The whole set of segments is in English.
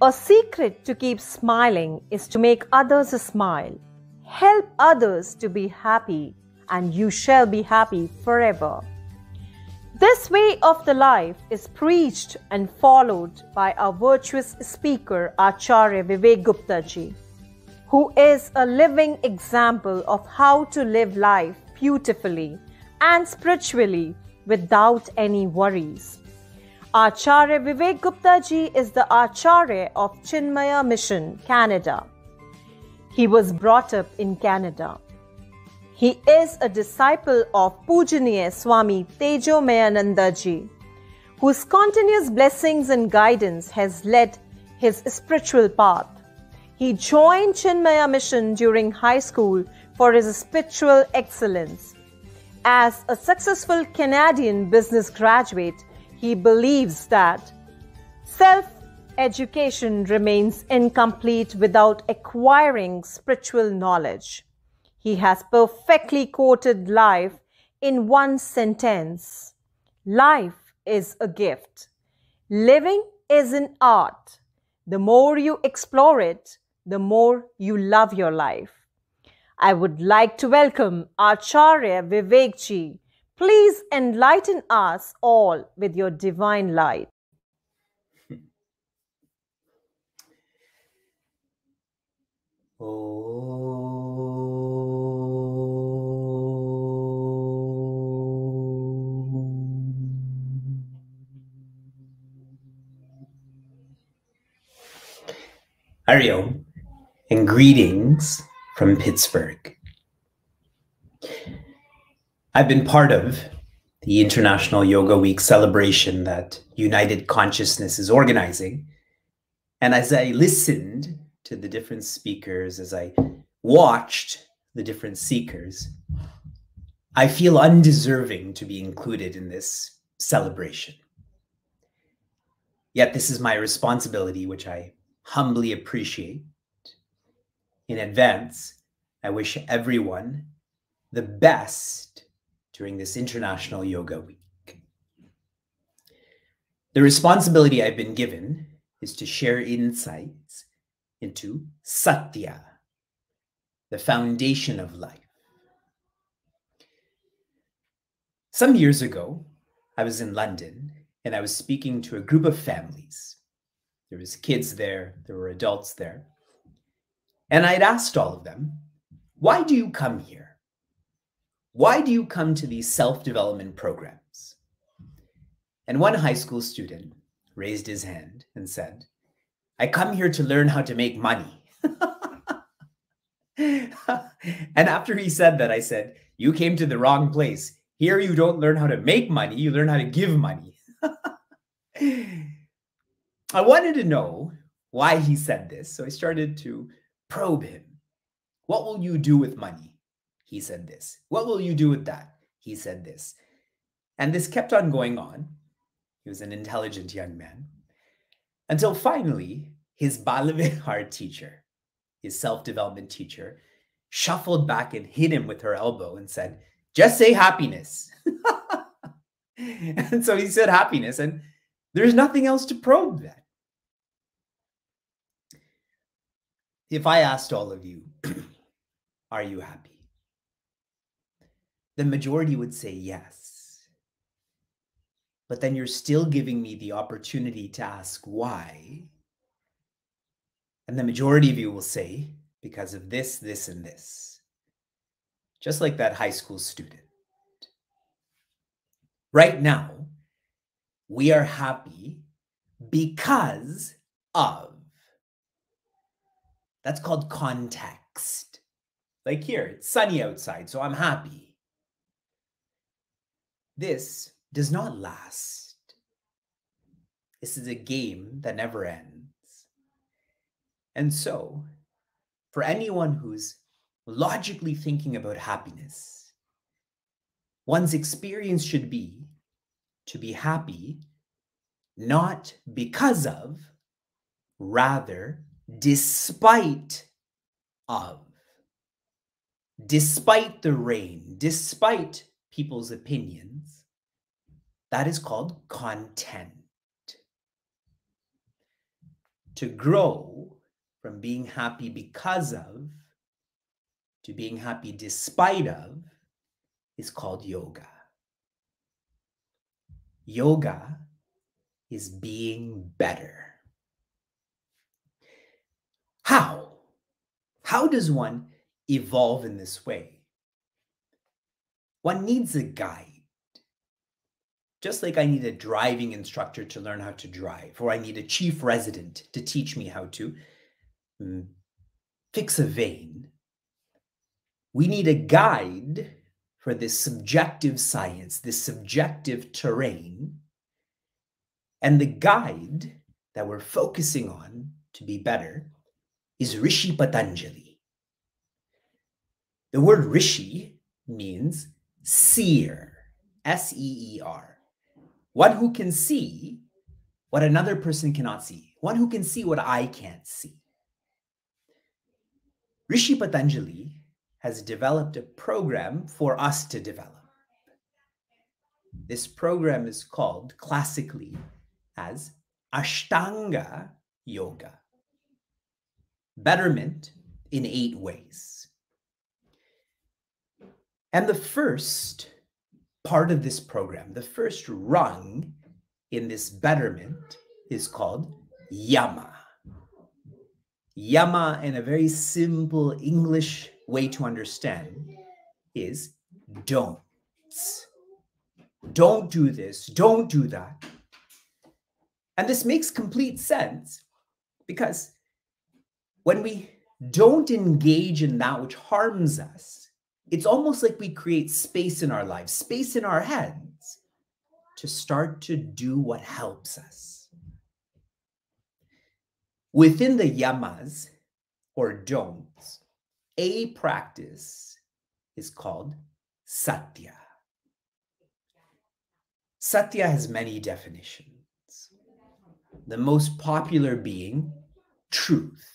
A secret to keep smiling is to make others smile. Help others to be happy, and you shall be happy forever. This way of the life is preached and followed by our virtuous speaker Acharya Vivek Gupta ji, who is a living example of how to live life beautifully and spiritually without any worries. Acharya Vivek Gupta ji is the Acharya of Chinmaya Mission, Canada. He was brought up in Canada. He is a disciple of Pujaniya Swami Tejomayananda ji, whose continuous blessings and guidance has led his spiritual path. He joined Chinmaya Mission during high school for his spiritual excellence. As a successful Canadian business graduate, he believes that self-education remains incomplete without acquiring spiritual knowledge. He has perfectly quoted life in one sentence. Life is a gift. Living is an art. The more you explore it, the more you love your life. I would like to welcome Acharya Vivek ji. Please enlighten us all with your divine light. Hari Om, and greetings from Pittsburgh. I've been part of the International Yoga Week celebration that United Consciousness is organizing. And as I listened to the different speakers, as I watched the different seekers, I feel undeserving to be included in this celebration. Yet this is my responsibility, which I humbly appreciate. In advance, I wish everyone the best during this International Yoga Week. The responsibility I've been given is to share insights into Satya, the foundation of life. Some years ago, I was in London and I was speaking to a group of families. There was kids there, there were adults there. And I'd asked all of them, why do you come here? Why do you come to these self-development programs? And one high school student raised his hand and said, I come here to learn how to make money. And after he said that, I said, you came to the wrong place. Here you don't learn how to make money, you learn how to give money. I wanted to know why he said this, so I started to probe him. What will you do with money? He said this. What will you do with that? He said this. And this kept on going on. He was an intelligent young man. Until finally, his Balavihar teacher, his self-development teacher, shuffled back and hit him with her elbow and said, just say happiness. And so he said happiness, and there's nothing else to probe then. If I asked all of you, are you happy? The majority would say yes. But then you're still giving me the opportunity to ask why. And the majority of you will say, because of this, this, and this. Just like that high school student. Right now, we are happy because of. That's called context. Like here, it's sunny outside, so I'm happy. This does not last. This is a game that never ends. And so, for anyone who's logically thinking about happiness, one's experience should be to be happy, not because of, rather despite of. Despite the rain, despite people's opinions, that is called content. to grow from being happy because of to being happy despite of is called yoga. Yoga is being better. How? How does one evolve in this way? One needs a guide. Just like I need a driving instructor to learn how to drive, or I need a chief resident to teach me how to fix a vein, we need a guide for this subjective science, this subjective terrain. And the guide that we're focusing on to be better is Rishi Patanjali. The word Rishi means seer, S-E-E-R. One who can see what another person cannot see. One who can see what I can't see. Rishi Patanjali has developed a program for us to develop. This program is called classically as Ashtanga Yoga. Betterment in 8 ways. And the first part of this program, the first rung in this betterment is called Yama. Yama, in a very simple English way to understand, is don'ts. Don't do this, don't do that. And this makes complete sense because when we don't engage in that which harms us, it's almost like we create space in our lives, space in our heads to start to do what helps us. Within the yamas or don'ts, a practice is called Satya. Satya has many definitions. The most popular being truth.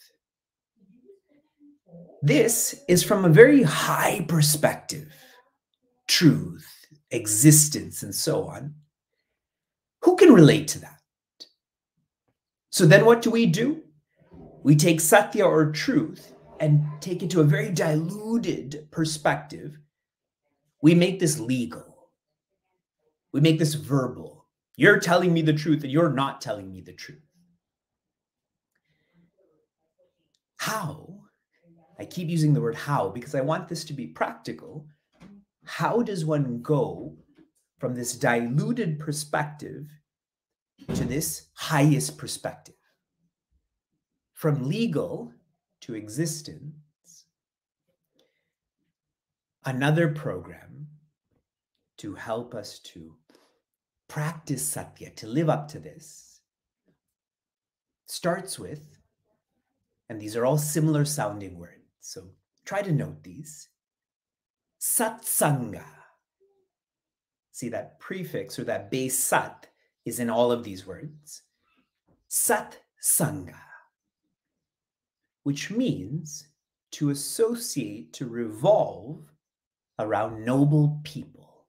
This is from a very high perspective. Truth, existence, and so on. Who can relate to that? So then what do? We take Satya or truth and take it to a very diluted perspective. We make this legal. We make this verbal. You're telling me the truth and you're not telling me the truth. How? I keep using the word how because I want this to be practical. How does one go from this diluted perspective to this highest perspective? From legal to existence. Another program to help us to practice Satya, to live up to this, starts with, and these are all similar sounding words, so try to note these. Satsanga. See that prefix or that base sat is in all of these words. Satsanga, which means to associate, to revolve around noble people.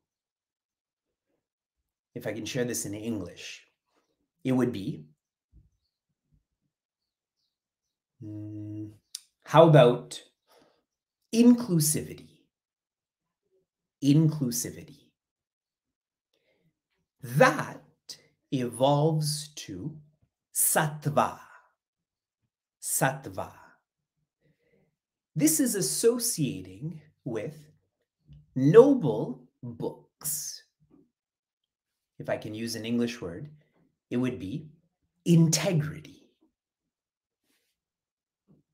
If I can share this in English, it would be, how about inclusivity? Inclusivity. That evolves to sattva. Sattva. This is associating with noble books. If I can use an English word, it would be integrity.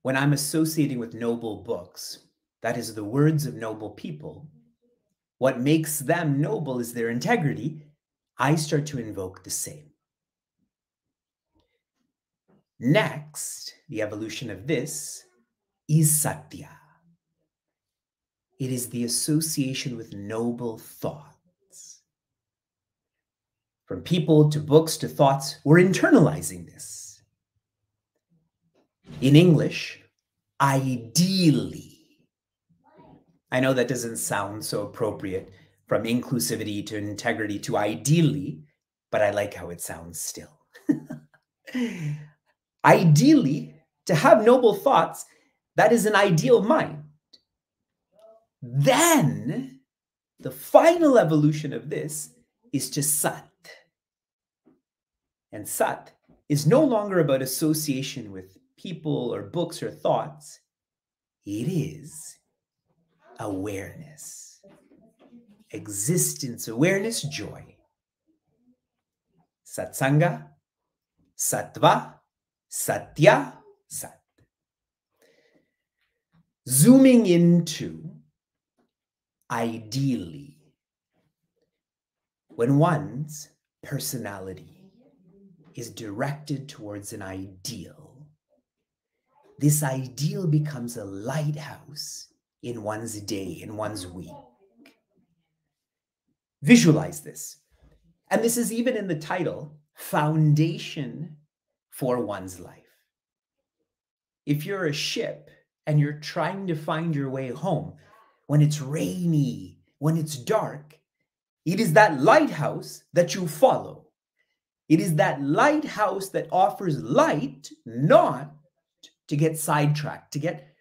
When I'm associating with noble books, that is the words of noble people, what makes them noble is their integrity. I start to invoke the same. Next, the evolution of this is Satya. It is the association with noble thoughts. From people to books to thoughts, we're internalizing this. In English, ideally. I know that doesn't sound so appropriate, from inclusivity to integrity to ideally, but I like how it sounds still. Ideally, to have noble thoughts, that is an ideal mind. Then, the final evolution of this is to Sat. And Sat is no longer about association with people or books or thoughts. It is awareness, existence, awareness, joy. Satsanga, Sattva, Satya, Sat. Zooming into ideally, when one's personality is directed towards an ideal, this ideal becomes a lighthouse in one's day, in one's week. Visualize this. And this is even in the title, Foundation for One's Life. If you're a ship and you're trying to find your way home, when it's rainy, when it's dark, it is that lighthouse that you follow. It is that lighthouse that offers light, not to get sidetracked, to get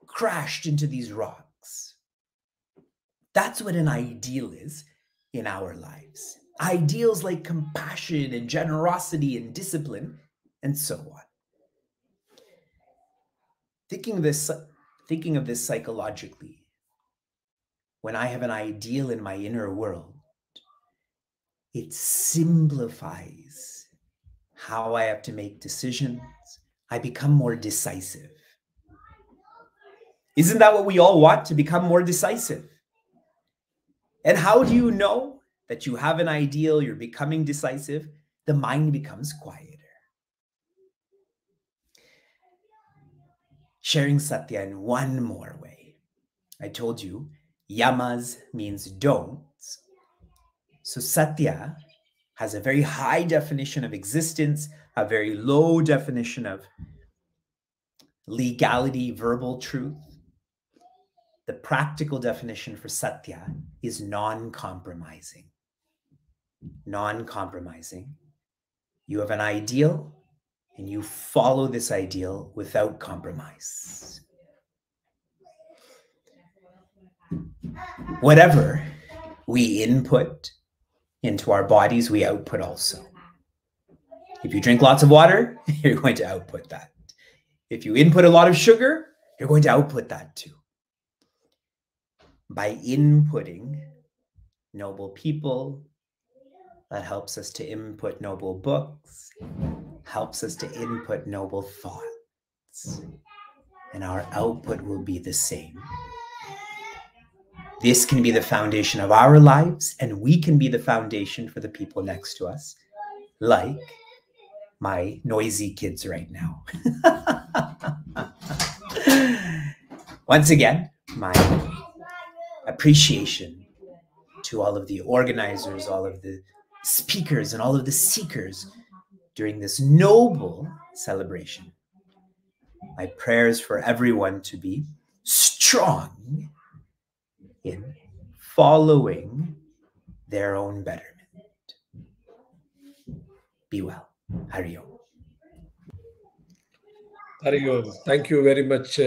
crashed into these rocks. That's what an ideal is in our lives. Ideals like compassion and generosity and discipline and so on. Thinking of this psychologically, when I have an ideal in my inner world, it simplifies how I have to make decisions. I become more decisive. Isn't that what we all want, to become more decisive? And how do you know that you have an ideal, you're becoming decisive? The mind becomes quieter. Sharing Satya in one more way. I told you, yamas means don'ts. So Satya has a very high definition of existence, a very low definition of legality, verbal truth. The practical definition for Satya is non-compromising. Non-compromising. You have an ideal and you follow this ideal without compromise. Whatever we input into our bodies, we output also. If you drink lots of water, you're going to output that. If you input a lot of sugar, you're going to output that too. By inputting noble people, that helps us to input noble books, helps us to input noble thoughts, and our output will be the same. This can be the foundation of our lives, and we can be the foundation for the people next to us, like my noisy kids right now. Once again, my appreciation to all of the organizers, all of the speakers, and all of the seekers during this noble celebration. My prayers for everyone to be strong in following their own betterment. Be well. Hari Om. Hari Om. Thank you very much,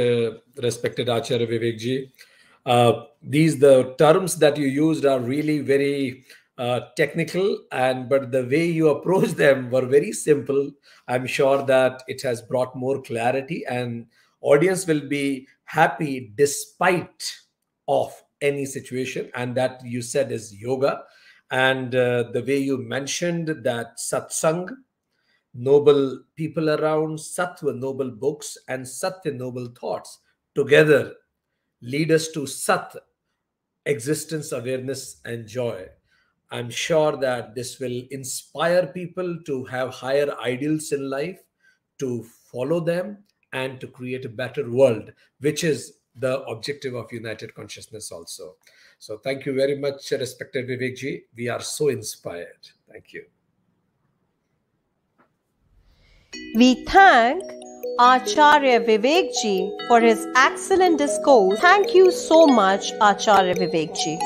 respected Acharya Vivek ji. The terms that you used are really very technical, but the way you approach them were very simple. I'm sure that it has brought more clarity, and audience will be happy despite of any situation. And that you said is yoga. And the way you mentioned that satsang, noble people around, sattva, noble books, and satya, noble thoughts, together lead us to sat, existence, awareness, and joy. I'm sure that this will inspire people to have higher ideals in life, to follow them, and to create a better world, which is the objective of United Consciousness also. So thank you very much, respected Vivek ji. We are so inspired. Thank you. We thank Acharya Vivek ji for his excellent discourse. Thank you so much, Acharya Vivek ji.